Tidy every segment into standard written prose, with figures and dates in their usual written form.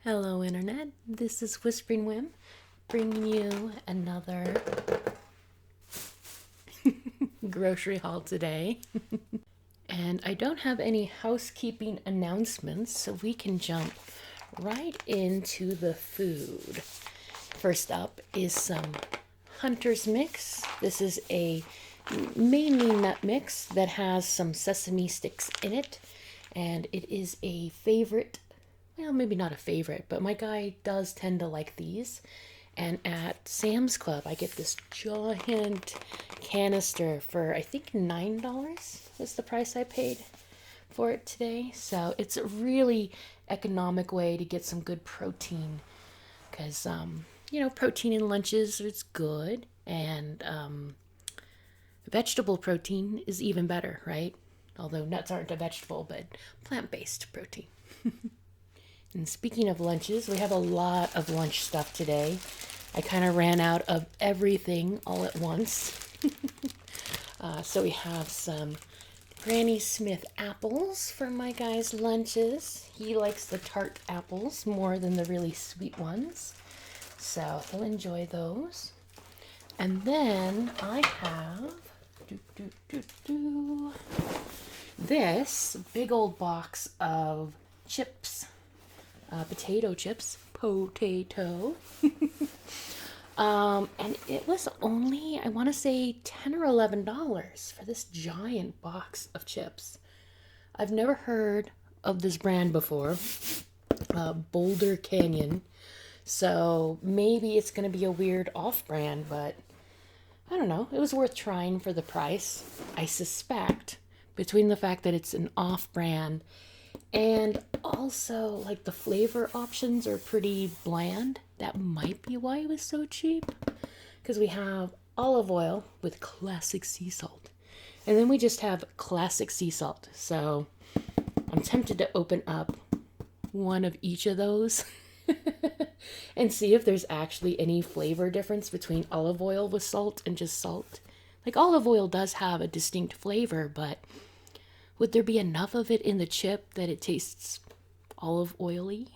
Hello, Internet. This is Whispering Whim bringing you another grocery haul today. And I don't have any housekeeping announcements, so we can jump right into the food. First up is some Hunter's Mix. This is a mainly nut mix that has some sesame sticks in it, and it is a favorite. Well, maybe not a favorite, but my guy does tend to like these. And at Sam's Club, I get this giant canister for I think $9 was the price I paid for it today. So it's a really economic way to get some good protein because, protein in lunches is good, and vegetable protein is even better, right? Although nuts aren't a vegetable, but plant-based protein. And speaking of lunches, we have a lot of lunch stuff today. I kind of ran out of everything all at once. So we have some Granny Smith apples for my guy's lunches. He likes the tart apples more than the really sweet ones, so he'll enjoy those. And then I have this big old box of chips. Potato chips. And it was only, I want to say, $10 or $11 for this giant box of chips. I've never heard of this brand before, Boulder Canyon. So maybe it's going to be a weird off-brand, but I don't know. It was worth trying for the price. I suspect between the fact that it's an off-brand and also, like, the flavor options are pretty bland. That might be why it was so cheap. Because we have olive oil with classic sea salt. And then we just have classic sea salt. So I'm tempted to open up one of each of those and see if there's actually any flavor difference between olive oil with salt and just salt. Like, olive oil does have a distinct flavor, but would there be enough of it in the chip that it tastes olive oily?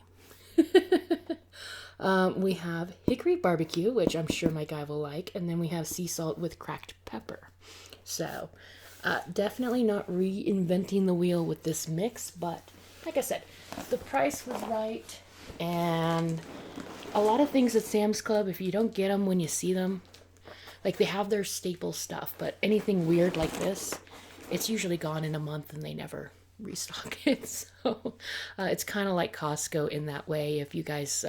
We have hickory barbecue, which I'm sure my guy will like, and then we have sea salt with cracked pepper. So, definitely not reinventing the wheel with this mix, but like I said, the price was right, and a lot of things at Sam's Club, if you don't get them when you see them, like, they have their staple stuff, but anything weird like this, it's usually gone in a month and they never restock it. So it's kind of like Costco in that way. If you guys,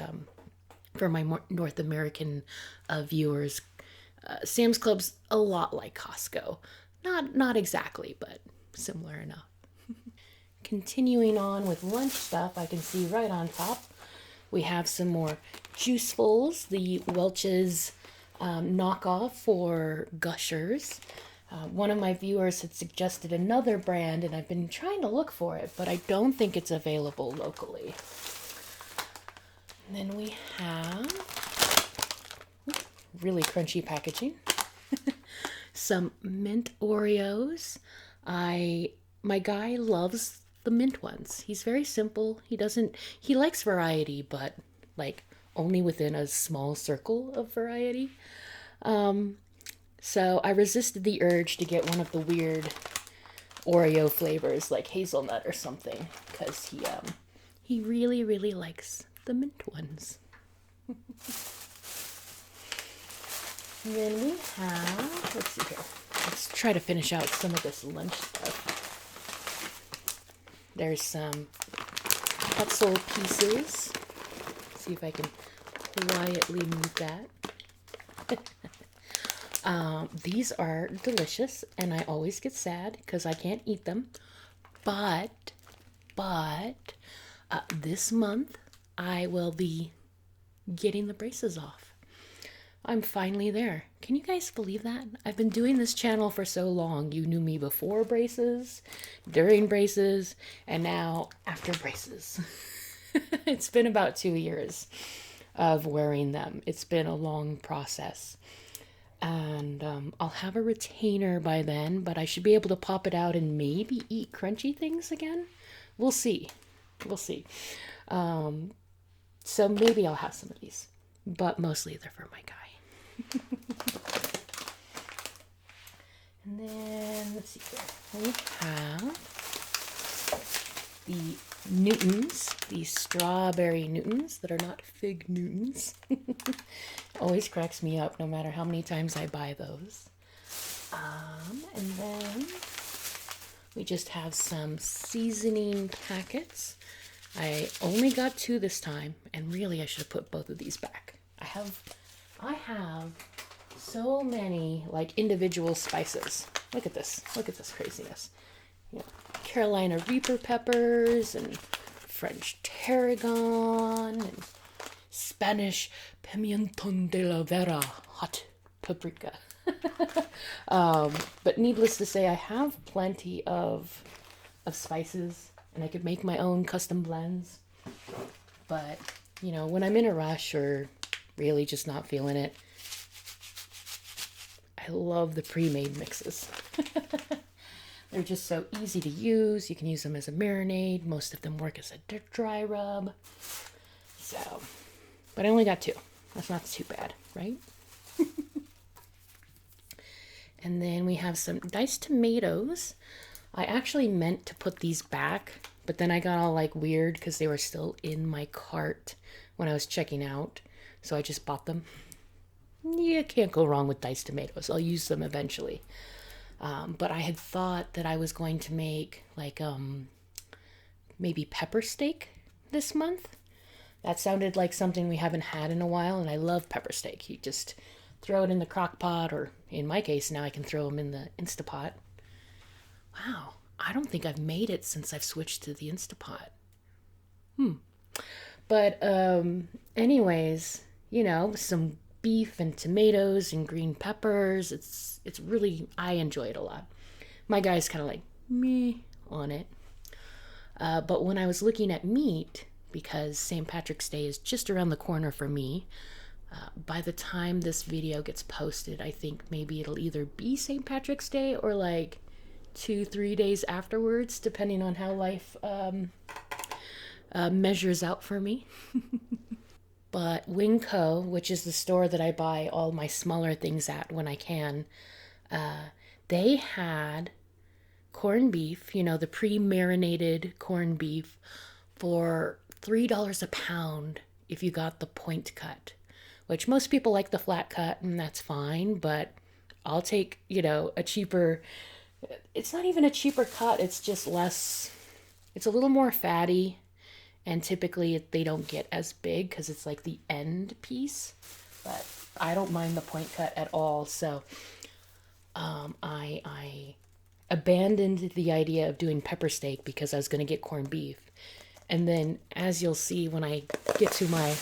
for my North American viewers, Sam's Club's a lot like Costco. Not exactly, but similar enough. Continuing on with lunch stuff, I can see right on top we have some more Juicefuls, the Welch's knockoff for Gushers. One of my viewers had suggested another brand, and I've been trying to look for it, but I don't think it's available locally. And then we have really crunchy packaging. Some mint Oreos. My guy loves the mint ones. He's very simple. He likes variety, but like only within a small circle of variety. So I resisted the urge to get one of the weird Oreo flavors like hazelnut or something, because he really, really likes the mint ones. And then we have, let's see here. Let's try to finish out some of this lunch stuff. There's some pretzel pieces. Let's see if I can quietly move that. These are delicious, and I always get sad because I can't eat them. But this month I will be getting the braces off. I'm finally there. Can you guys believe that? I've been doing this channel for so long. You knew me before braces, during braces, and now after braces. It's been about 2 years of wearing them. It's been a long process. And I'll have a retainer by then, but I should be able to pop it out and maybe eat crunchy things again. We'll see. So maybe I'll have some of these, but mostly they're for my guy. And then, let's see here. We have the Newtons, the strawberry Newtons that are not fig Newtons. Always cracks me up no matter how many times I buy those. And then we just have some seasoning packets. I only got 2 this time, and really I should have put both of these back. I have so many like individual spices. Look at this craziness. You know, Carolina Reaper peppers and French tarragon and Spanish pimienton de la vera, hot paprika. But needless to say, I have plenty of spices, and I could make my own custom blends. But, you know, when I'm in a rush or really just not feeling it, I love the pre-made mixes. They're just so easy to use. You can use them as a marinade. Most of them work as a dry rub. So, but I only got 2. That's not too bad, right? And then we have some diced tomatoes. I actually meant to put these back, but then I got all like weird because they were still in my cart when I was checking out. So I just bought them. You can't go wrong with diced tomatoes. I'll use them eventually. But I had thought that I was going to make like maybe pepper steak this month. That sounded like something we haven't had in a while, and I love pepper steak. You just throw it in the crock pot, or in my case now I can throw them in the Instapot. Wow, I don't think I've made it since I've switched to the Instapot. But anyways, you know, some beef and tomatoes and green peppers. It's really, I enjoy it a lot. My guy's kind of like me on it. But when I was looking at meat, because St. Patrick's Day is just around the corner for me, by the time this video gets posted, I think maybe it'll either be St. Patrick's Day or like 2-3 days afterwards, depending on how life measures out for me. But Winco, which is the store that I buy all my smaller things at when I can, they had corned beef, you know, the pre-marinated corned beef, for $3 a pound if you got the point cut, which most people like the flat cut, and that's fine, but I'll take, you know, a cheaper, it's not even a cheaper cut, it's just less, it's a little more fatty. And typically they don't get as big because it's like the end piece. But I don't mind the point cut at all. So I abandoned the idea of doing pepper steak because I was going to get corned beef. And then, as you'll see when I get to my...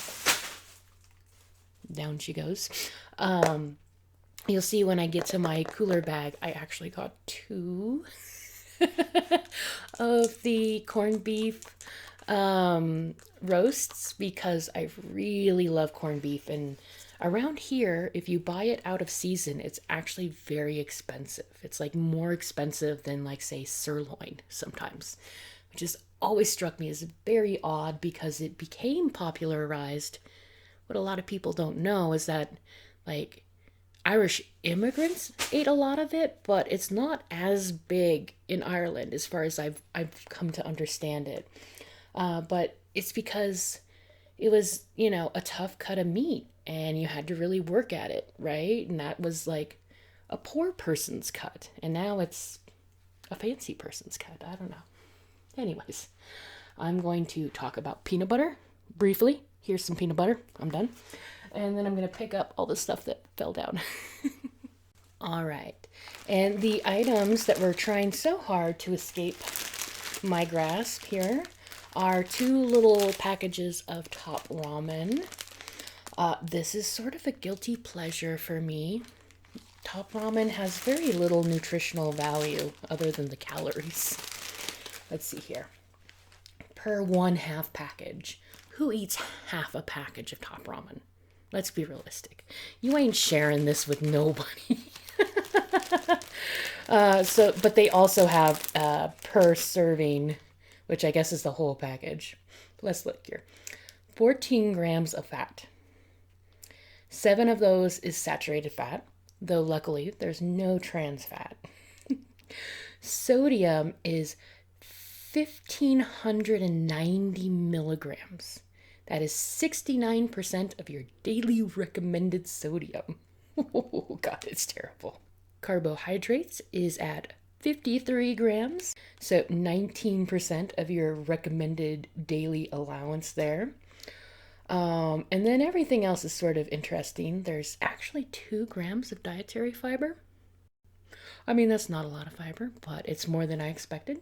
Down she goes. You'll see when I get to my cooler bag, I actually got 2 of the corned beef roasts because I really love corned beef, and around here if you buy it out of season it's actually very expensive. It's like more expensive than like say sirloin sometimes, which has always struck me as very odd because it became popularized. What a lot of people don't know is that like Irish immigrants ate a lot of it, but it's not as big in Ireland as far as I've come to understand it. But it's because it was, you know, a tough cut of meat and you had to really work at it, right? And that was like a poor person's cut. And now it's a fancy person's cut. I don't know. Anyways, I'm going to talk about peanut butter briefly. Here's some peanut butter. I'm done. And then I'm going to pick up all the stuff that fell down. All right. And the items that were trying so hard to escape my grasp here are 2 little packages of Top Ramen. This is sort of a guilty pleasure for me. Top Ramen has very little nutritional value other than the calories. Let's see here. Per 1/2 package. Who eats half a package of Top Ramen? Let's be realistic. You ain't sharing this with nobody. But they also have per serving, which I guess is the whole package. Let's look here. 14 grams of fat. 7 of those is saturated fat, though luckily there's no trans fat. Sodium is 1,590 milligrams. That is 69% of your daily recommended sodium. Oh, God, it's terrible. Carbohydrates is at 53 grams, so 19% of your recommended daily allowance there. And then everything else is sort of interesting. There's actually 2 grams of dietary fiber. I mean, that's not a lot of fiber, but it's more than I expected.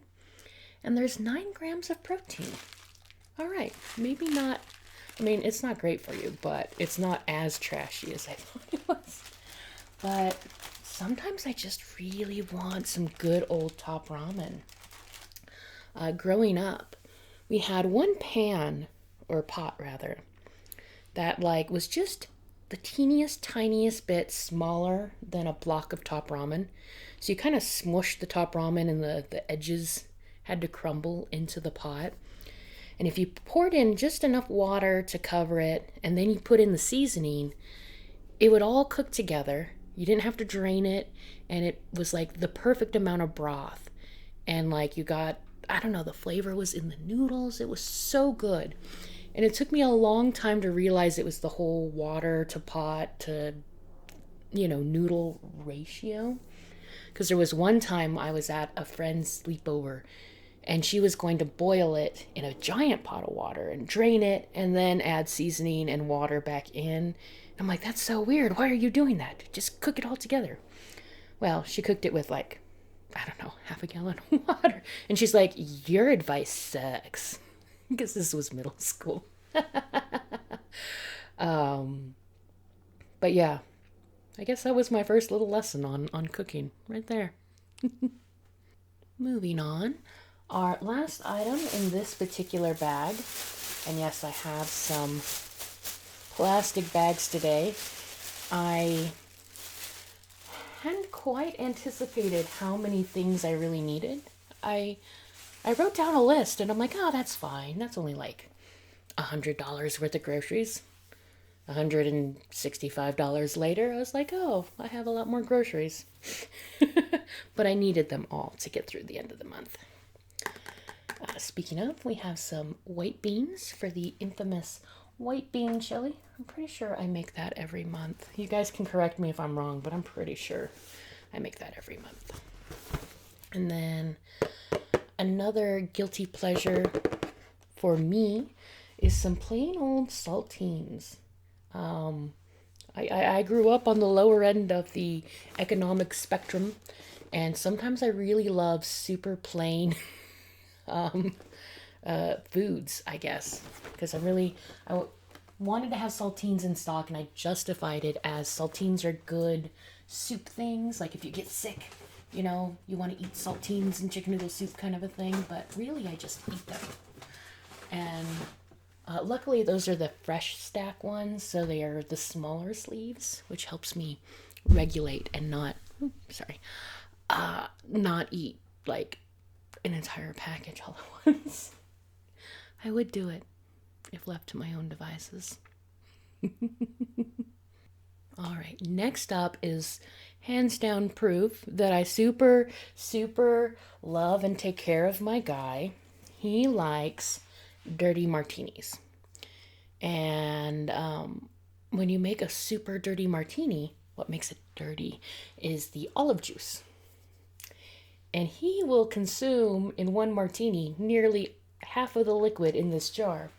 And there's 9 grams of protein. All right, maybe not. I mean, it's not great for you, but it's not as trashy as I thought it was. But sometimes I just really want some good old top ramen. Growing up, we had one pan, or pot rather, that like was just the teeniest, tiniest bit smaller than a block of top ramen. So you kind of smushed the top ramen and the edges had to crumble into the pot. And if you poured in just enough water to cover it and then you put in the seasoning, it would all cook together. You didn't have to drain it, and it was like the perfect amount of broth. And like you got, I don't know, the flavor was in the noodles. It was so good. And it took me a long time to realize it was the whole water to pot to, noodle ratio. Because there was one time I was at a friend's sleepover and she was going to boil it in a giant pot of water and drain it and then add seasoning and water back in. I'm like, that's so weird. Why are you doing that? Just cook it all together. Well, she cooked it with like, I don't know, half a gallon of water. And she's like, your advice sucks. Because this was middle school. But yeah, I guess that was my first little lesson on cooking right there. Moving on. Our last item in this particular bag, and yes, I have some plastic bags today. I hadn't quite anticipated how many things I really needed. I wrote down a list and I'm like, oh, that's fine. That's only like $100 worth of groceries. $165 later, I was like, oh, I have a lot more groceries. But I needed them all to get through the end of the month. Speaking of, we have some white beans for the infamous white bean chili. I'm pretty sure I make that every month. You guys can correct me if I'm wrong, but I'm pretty sure I make that every month. And then another guilty pleasure for me is some plain old saltines. I grew up on the lower end of the economic spectrum, and sometimes I really love super plain foods, I guess, because I wanted to have saltines in stock, and I justified it as saltines are good soup things. Like if you get sick, you want to eat saltines and chicken noodle soup kind of a thing, but really I just eat them. And luckily those are the fresh stack ones, so they are the smaller sleeves, which helps me regulate and not eat like an entire package all at once. I would do it if left to my own devices. All right, next up is hands down proof that I super, super love and take care of my guy. He likes dirty martinis. And when you make a super dirty martini, what makes it dirty is the olive juice. And he will consume in one martini nearly half of the liquid in this jar.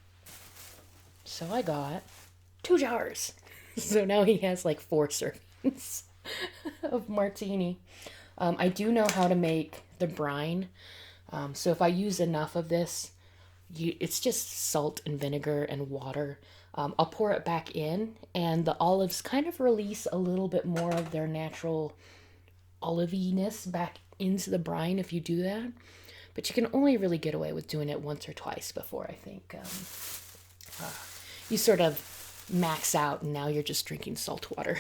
So I got 2 jars. So now he has like 4 servings of martini. I do know how to make the brine. So if I use enough of this, it's just salt and vinegar and water. I'll pour it back in, and the olives kind of release a little bit more of their natural oliviness back into the brine if you do that. But you can only really get away with doing it once or twice before I think you sort of max out, and now you're just drinking salt water.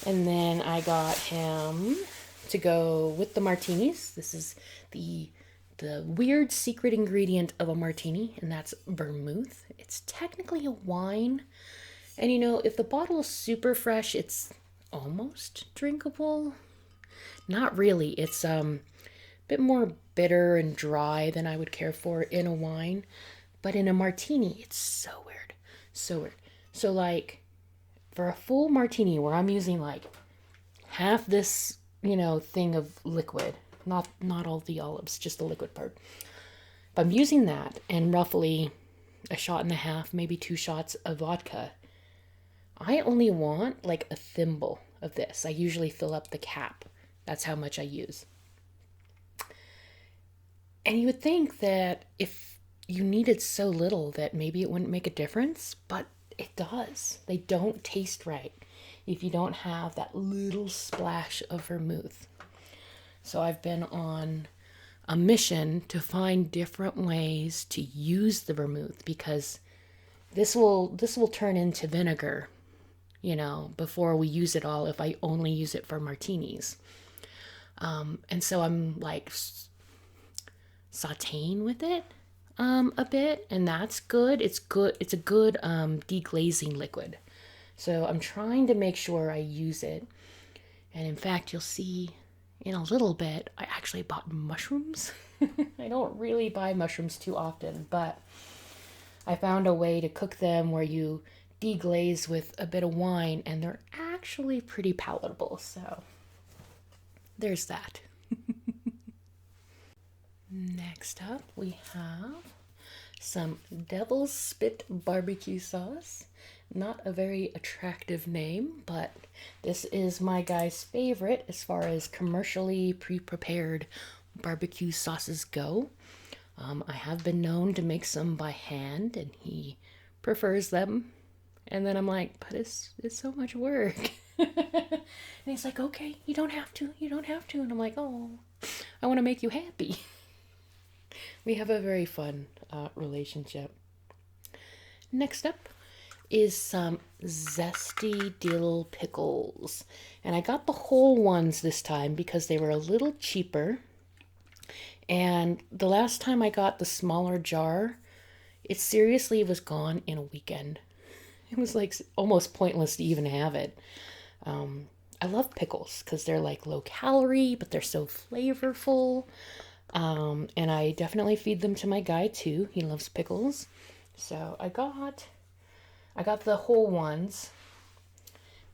And then I got him to go with the martinis. This is the the weird secret ingredient of a martini, and that's vermouth. It's technically a wine. And if the bottle is super fresh, it's almost drinkable. Not really. It's a bit more bitter and dry than I would care for in a wine. But in a martini, it's so weird. So weird. So like for a full martini where I'm using like half this, thing of liquid, not all the olives, just the liquid part. If I'm using that and roughly a shot and a half, maybe 2 shots of vodka, I only want like a thimble of this. I usually fill up the cap. That's how much I use. And you would think that if you needed so little that maybe it wouldn't make a difference, but it does. They don't taste right if you don't have that little splash of vermouth. So I've been on a mission to find different ways to use the vermouth, because this will turn into vinegar, before we use it all, if I only use it for martinis. And so I'm like sauteing with it a bit, and that's good. It's good. It's a good deglazing liquid. So I'm trying to make sure I use it. And in fact, you'll see in a little bit, I actually bought mushrooms. I don't really buy mushrooms too often, but I found a way to cook them where you deglaze with a bit of wine, and they're actually pretty palatable. So there's that. Next up, we have some Devil's Spit barbecue sauce. Not a very attractive name, but this is my guy's favorite as far as commercially pre-prepared barbecue sauces go. I have been known to make some by hand, and he prefers them. And then I'm like, but it's so much work. And he's like, okay, you don't have to. And I'm like, oh, I want to make you happy. We have a very fun relationship. Next up is some zesty dill pickles. And I got the whole ones this time because they were a little cheaper. And the last time I got the smaller jar, it seriously was gone in a weekend. It was like almost pointless to even have it. I love pickles because they're like low calorie, but they're so flavorful. And I definitely feed them to my guy too. He loves pickles. So I got the whole ones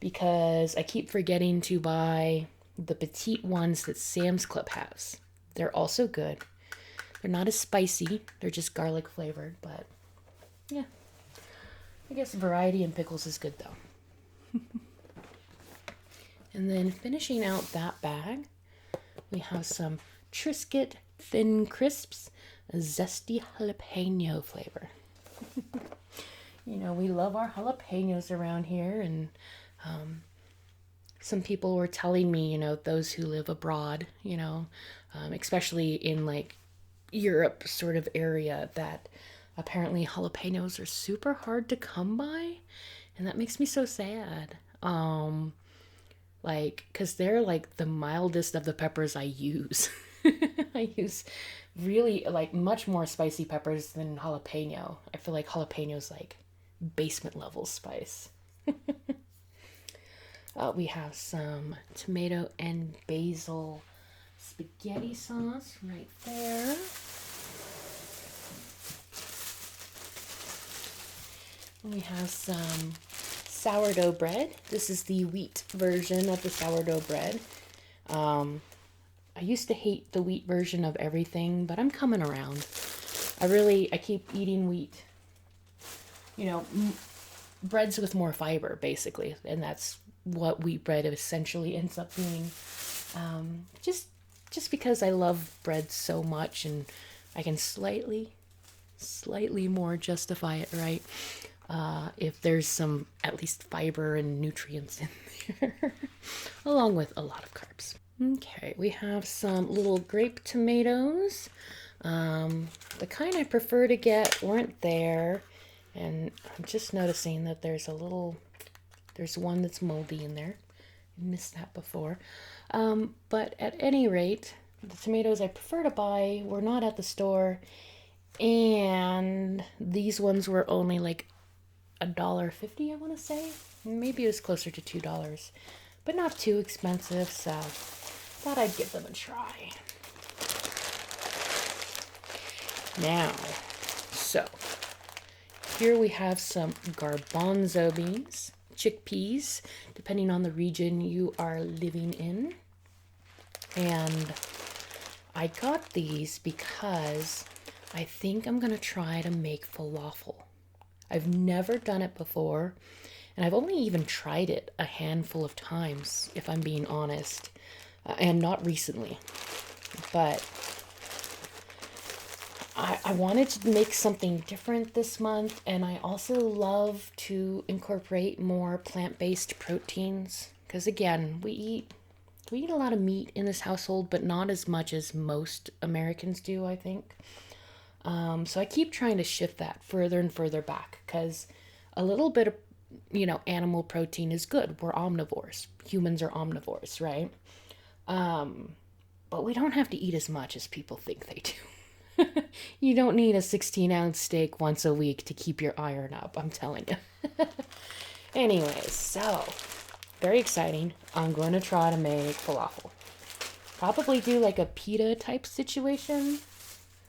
because I keep forgetting to buy the petite ones that Sam's Club has. They're also good. They're not as spicy. They're just garlic flavored, but yeah. I guess variety in pickles is good though. And then finishing out that bag, we have some Triscuit Thin Crisps, a zesty jalapeno flavor. We love our jalapenos around here, and some people were telling me, those who live abroad, especially in like Europe sort of area, that apparently jalapenos are super hard to come by, and that makes me so sad. Because they're like the mildest of the peppers I use. I use really like much more spicy peppers than jalapeno. I feel like jalapeno's like basement level spice. We have some tomato and basil spaghetti sauce right there. We have some sourdough bread. This is the wheat version of the sourdough bread. I used to hate the wheat version of everything, but I'm coming around. I keep eating wheat. Breads with more fiber, basically, and that's what wheat bread essentially ends up being. Just because I love bread so much, and I can slightly more justify it, right? If there's some at least fiber and nutrients in there, along with a lot of carbs. Okay, we have some little grape tomatoes. The kind I prefer to get weren't there, and I'm just noticing that there's one that's moldy in there. I missed that before. But at any rate, The tomatoes I prefer to buy were not at the store, and these ones were only like $1.50, I want to say. Maybe it was closer to $2, but not too expensive, so thought I'd give them a try. Now, so here we have some garbanzo beans, chickpeas, depending on the region you are living in. And I got these because I think I'm going to try to make falafel. I've never done it before, and I've only even tried it a handful of times, if I'm being honest, and not recently. But I wanted to make something different this month, and I also love to incorporate more plant-based proteins, because again, we eat a lot of meat in this household, but not as much as most Americans do, I think. So I keep trying to shift that further and further back, because a little bit of, animal protein is good. We're omnivores. Humans are omnivores, right? But we don't have to eat as much as people think they do. You don't need a 16-ounce steak once a week to keep your iron up, I'm telling you. Anyways, so very exciting. I'm going to try to make falafel. Probably do like a pita type situation.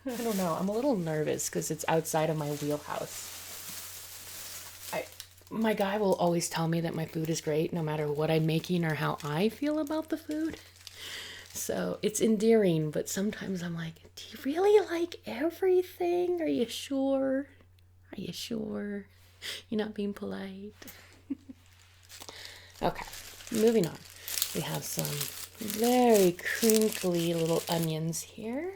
I don't know. I'm a little nervous because it's outside of my wheelhouse. My guy will always tell me that my food is great no matter what I'm making or how I feel about the food. So it's endearing, but sometimes I'm like, do you really like everything? Are you sure? Are you sure? You're not being polite? Okay, moving on. We have some very crinkly little onions here.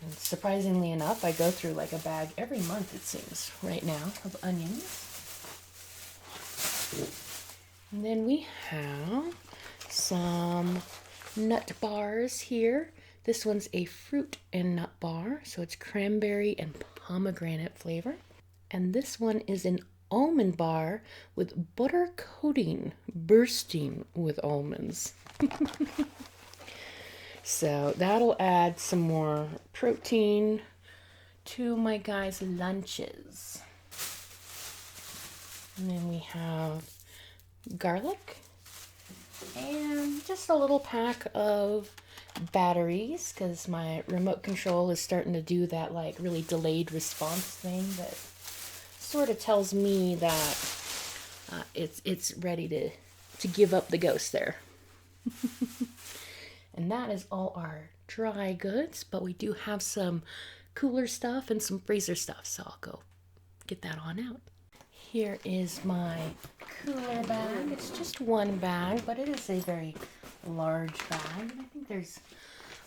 And surprisingly enough, I go through like a bag every month, it seems, right now, of onions. And then we have some nut bars here. This one's a fruit and nut bar, so it's cranberry and pomegranate flavor. And this one is an almond bar with butter coating, bursting with almonds. So that'll add some more protein to my guys' lunches. And then we have garlic and just a little pack of batteries, because my remote control is starting to do that like really delayed response thing that sort of tells me that it's ready to give up the ghost there. And that is all our dry goods, but we do have some cooler stuff and some freezer stuff, so I'll go get that on out. Here is my cooler bag. It's just one bag, but it is a very large bag. I think there's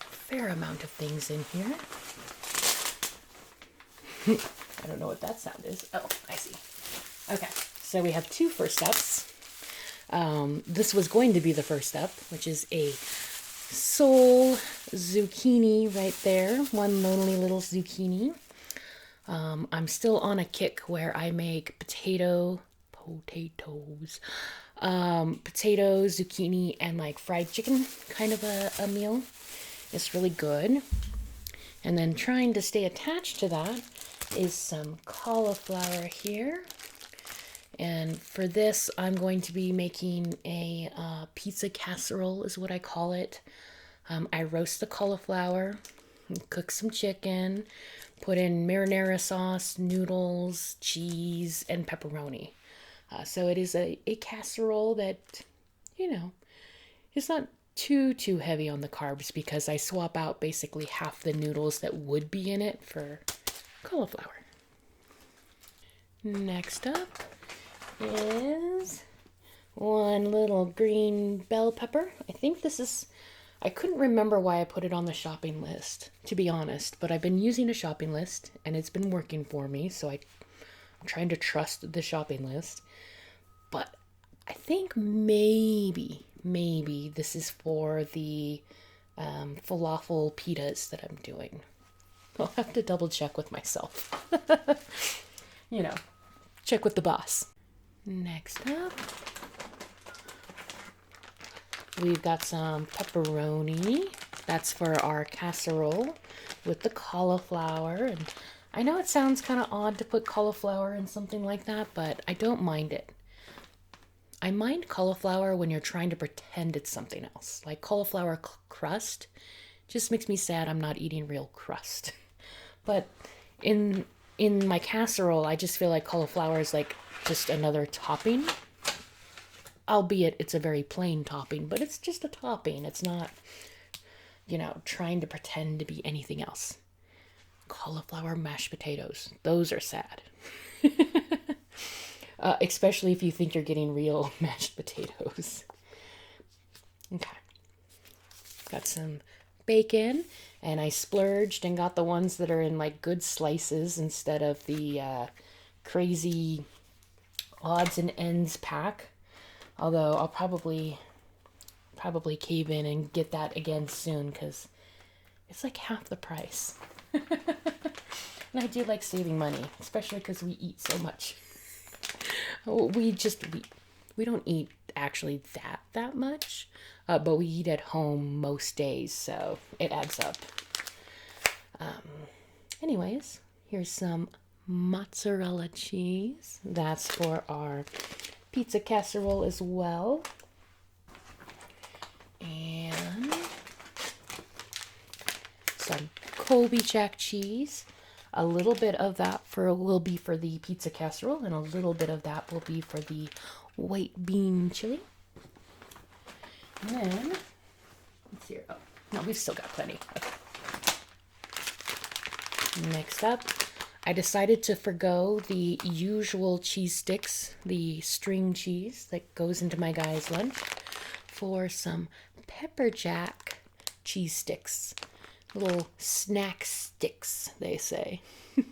a fair amount of things in here. I don't know what that sound is. Oh, I see. Okay, so we have two first steps. This was going to be the first step, which is a soul zucchini right there. One lonely little zucchini. I'm still on a kick where I make potatoes, zucchini, and like fried chicken kind of a meal. It's really good. And then trying to stay attached to that is some cauliflower here. And for this, I'm going to be making a pizza casserole is what I call it. I roast the cauliflower, cook some chicken, put in marinara sauce, noodles, cheese, and pepperoni. So it is a casserole that, it's not too heavy on the carbs, because I swap out basically half the noodles that would be in it for cauliflower. Next up is one little green bell pepper. I think this is, I couldn't remember why I put it on the shopping list, to be honest, but I've been using a shopping list and it's been working for me, so I'm trying to trust the shopping list. But I think maybe this is for the falafel pitas that I'm doing. I'll have to double check with myself. Check with the boss. Next up, we've got some pepperoni. That's for our casserole with the cauliflower. And I know it sounds kind of odd to put cauliflower in something like that, but I don't mind it. I mind cauliflower when you're trying to pretend it's something else. Like cauliflower crust just makes me sad I'm not eating real crust. But in my casserole, I just feel like cauliflower is like just another topping. Albeit it's a very plain topping, but it's just a topping. It's not, trying to pretend to be anything else. Cauliflower mashed potatoes. Those are sad. Especially if you think you're getting real mashed potatoes. Okay. Got some bacon, and I splurged and got the ones that are in like good slices instead of the crazy odds and ends pack. Although I'll probably cave in and get that again soon because it's like half the price. And I do like saving money, especially because we eat so much. We don't eat actually that much, but we eat at home most days, so it adds up. Anyways, here's some mozzarella cheese. That's for our pizza casserole as well. And some Colby Jack cheese. A little bit of that will be for the pizza casserole, and a little bit of that will be for the white bean chili. And then, let's see. Oh, no, we've still got plenty. Okay. Next up, I decided to forgo the usual cheese sticks, the string cheese that goes into my guy's lunch, for some pepper jack cheese sticks. Little snack sticks, they say. A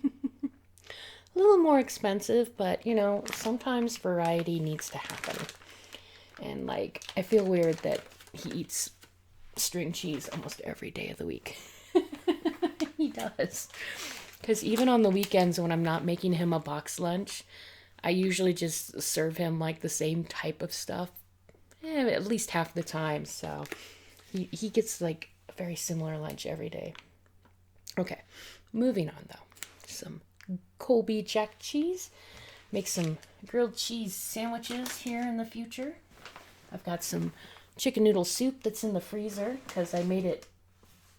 little more expensive, but sometimes variety needs to happen. And I feel weird that he eats string cheese almost every day of the week. He does. Because even on the weekends when I'm not making him a box lunch, I usually just serve him the same type of stuff at least half the time. So he gets a very similar lunch every day. Okay, moving on though. Some Colby Jack cheese. Make some grilled cheese sandwiches here in the future. I've got some chicken noodle soup that's in the freezer because I made it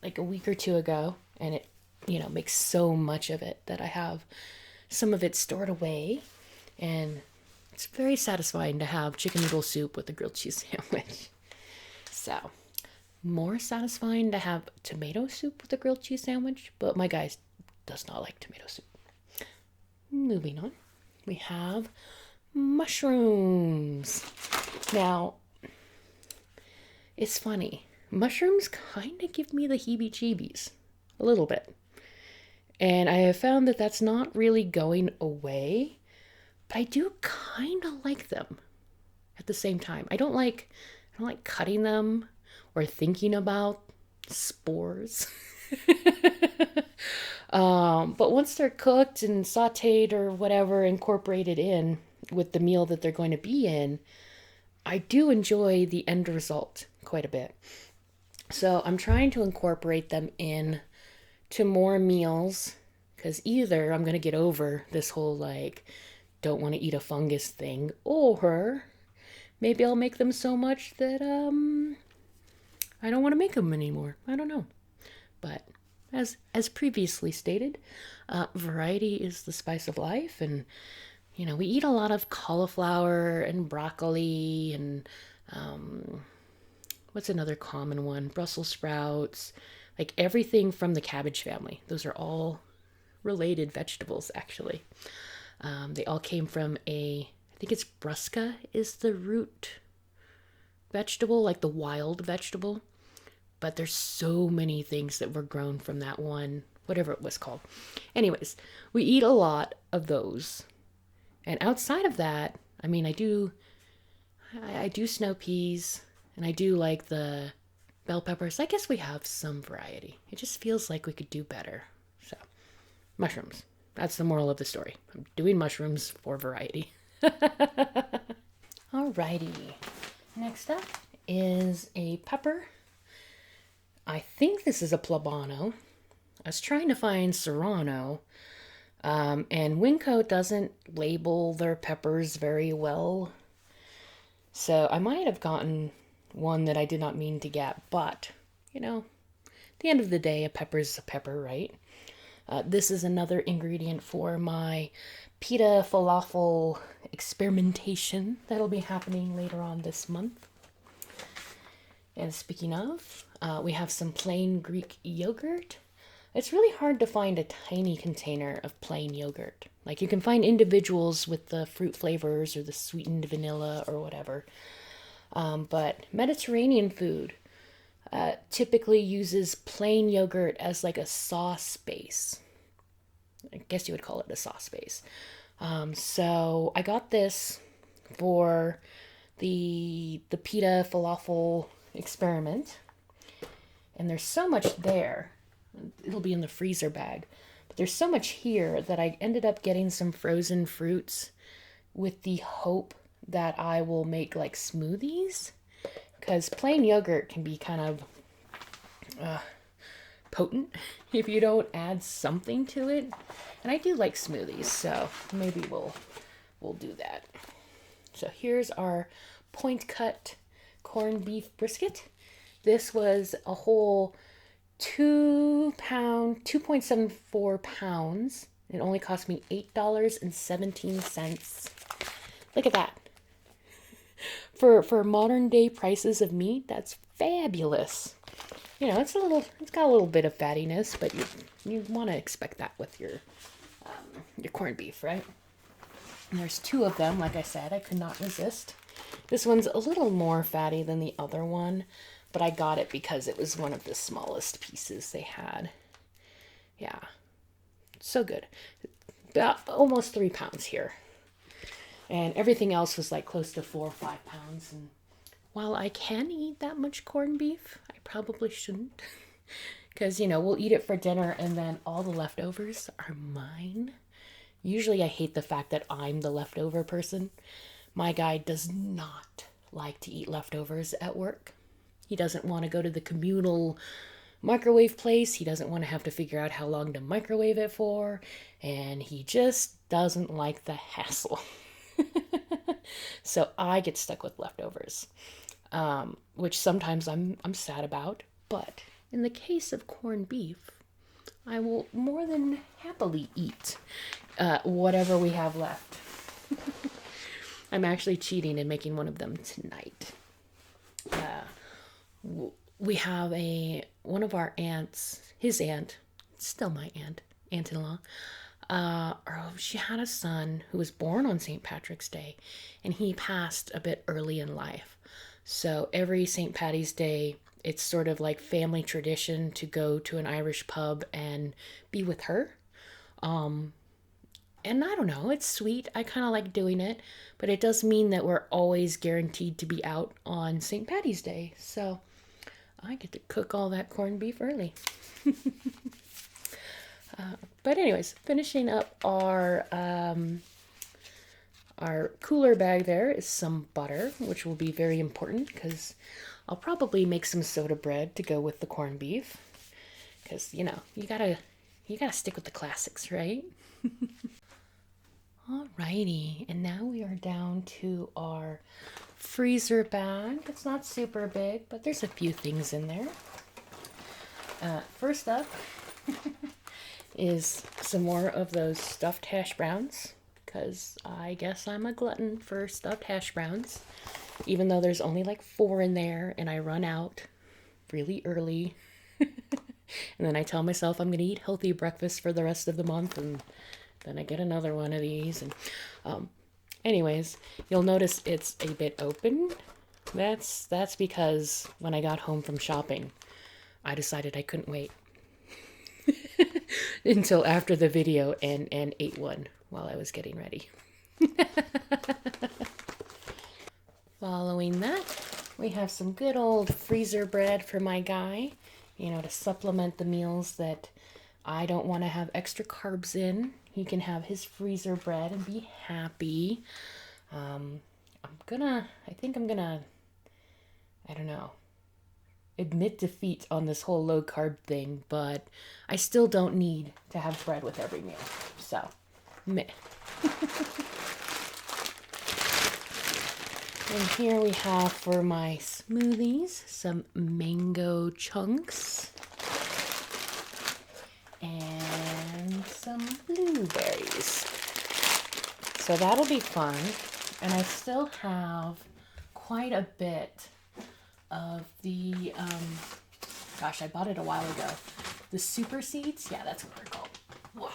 a week or two ago, and it makes so much of it that I have some of it stored away, and it's very satisfying to have chicken noodle soup with a grilled cheese sandwich. So, more satisfying to have tomato soup with a grilled cheese sandwich, but my guy does not like tomato soup. Moving on, we have mushrooms. Now, it's funny. Mushrooms kind of give me the heebie-jeebies. A little bit. And I have found that that's not really going away, but I do kind of like them at the same time. I don't like cutting them or thinking about spores. But once they're cooked and sauteed or whatever, incorporated in with the meal that they're going to be in, I do enjoy the end result quite a bit. So I'm trying to incorporate them in to more meals, because either I'm going to get over this whole don't want to eat a fungus thing, or maybe I'll make them so much that I don't want to make them anymore. I don't know. But as previously stated, variety is the spice of life, and we eat a lot of cauliflower and broccoli and what's another common one? Brussels sprouts, everything from the cabbage family. Those are all related vegetables, actually. They all came from I think it's brusca is the root vegetable, the wild vegetable. But there's so many things that were grown from that one, whatever it was called. Anyways, we eat a lot of those. And outside of that, I do snow peas, and I do like the bell peppers. I guess we have some variety. It just feels like we could do better. So, mushrooms. That's the moral of the story. I'm doing mushrooms for variety. Alrighty. Next up is a pepper. I think this is a Plabano. I was trying to find Serrano, and Winco doesn't label their peppers very well. So I might have gotten one that I did not mean to get, but, at the end of the day, a pepper is a pepper, right? This is another ingredient for my pita falafel experimentation that'll be happening later on this month. And speaking of, we have some plain Greek yogurt. It's really hard to find a tiny container of plain yogurt. Like, you can find individuals with the fruit flavors or the sweetened vanilla or whatever. But Mediterranean food typically uses plain yogurt as like a sauce base. I guess you would call it a sauce base. So I got this for the pita falafel experiment. And there's so much there. It'll be in the freezer bag. But there's so much here that I ended up getting some frozen fruits with the hope that I will make like smoothies. Because plain yogurt can be kind of potent if you don't add something to it. And I do like smoothies, so maybe we'll do that. So here's our point cut corned beef brisket. This was a whole 2.74 pounds. It only cost me $8.17. Look at that. For modern day prices of meat, that's fabulous. It's got a little bit of fattiness, but you want to expect that with your corned beef, right? And there's two of them, like I said, I could not resist. This one's a little more fatty than the other one, but I got it because it was one of the smallest pieces they had. Yeah, so good. About almost 3 pounds here. And everything else was like close to 4 or 5 pounds. And while I can eat that much corned beef, I probably shouldn't. Because, we'll eat it for dinner and then all the leftovers are mine. Usually I hate the fact that I'm the leftover person. My guy does not like to eat leftovers at work. He doesn't want to go to the communal microwave place. He doesn't want to have to figure out how long to microwave it for. And he just doesn't like the hassle. So I get stuck with leftovers, which sometimes I'm sad about. But in the case of corned beef, I will more than happily eat whatever we have left. I'm actually cheating and making one of them tonight. We have one of our aunts, his aunt, still my aunt-in-law. She had a son who was born on St. Patrick's Day, and he passed a bit early in life. So every St. Patty's Day, it's sort of like family tradition to go to an Irish pub and be with her. And I don't know, it's sweet. I kind of like doing it, but it does mean that we're always guaranteed to be out on St. Patty's Day. So I get to cook all that corned beef early. But anyways, finishing up our cooler bag, there is some butter, which will be very important because I'll probably make some soda bread to go with the corned beef. Because, you gotta stick with the classics, right? Alrighty, and now we are down to our freezer bag. It's not super big, but there's a few things in there. First up is some more of those stuffed hash browns, because I guess I'm a glutton for stuffed hash browns, even though there's only like 4 in there, and I run out really early. And then I tell myself I'm going to eat healthy breakfast for the rest of the month, and then I get another one of these. And anyways, you'll notice it's a bit open. That's because when I got home from shopping, I decided I couldn't wait until after the video and ate one while I was getting ready. Following that, we have some good old freezer bread for my guy, to supplement the meals that I don't want to have extra carbs in. He can have his freezer bread and be happy. I don't know. admit defeat on this whole low carb thing, but I still don't need to have bread with every meal. So, meh. And here we have for my smoothies some mango chunks and some blueberries. So that'll be fun. And I still have quite a bit of the, gosh, I bought it a while ago. The super seeds. Yeah, that's what they're called. Wow.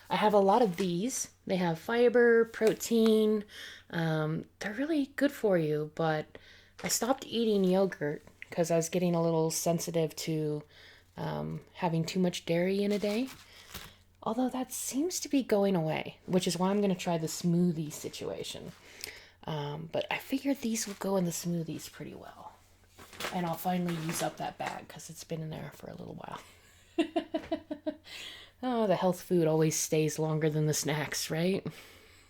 I have a lot of these. They have fiber, protein. They're really good for you, but I stopped eating yogurt because I was getting a little sensitive to having too much dairy in a day. Although that seems to be going away, which is why I'm going to try the smoothie situation. But I figured these will go in the smoothies pretty well. And I'll finally use up that bag because it's been in there for a little while. Oh, the health food always stays longer than the snacks, right?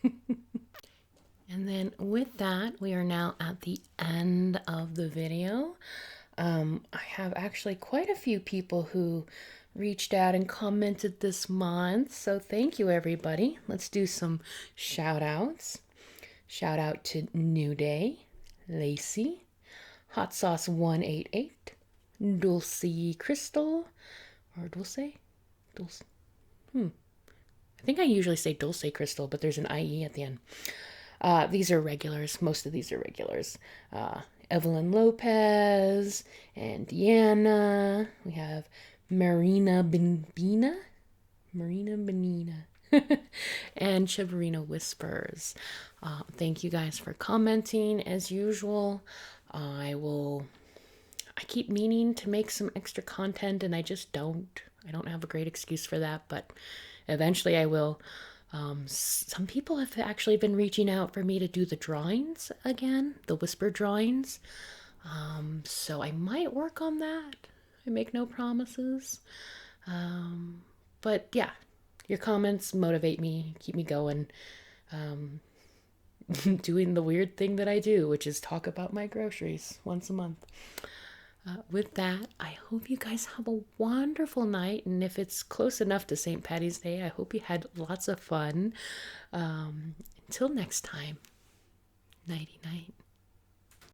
And then with that, we are now at the end of the video. I have actually quite a few people who reached out and commented this month. So thank you, everybody. Let's do some shout outs. Shout out to New Day, Lacey, Hot Sauce 188, Dulce Crystal, or Dulce? Dulce. I think I usually say Dulce Crystal, but there's an IE at the end. These are regulars. Most of these are regulars. Evelyn Lopez and Deanna. We have Marina Benina. And Chivarina Whispers. Thank you guys for commenting as usual. I keep meaning to make some extra content and I just don't. I don't have a great excuse for that, but eventually I will. Some people have actually been reaching out for me to do the drawings again, the whisper drawings. So I might work on that. I make no promises. But yeah, your comments motivate me, keep me going. Doing the weird thing that I do, which is talk about my groceries once a month. With that, I hope you guys have a wonderful night. And if it's close enough to St. Patty's Day, I hope you had lots of fun. Until next time, nighty night.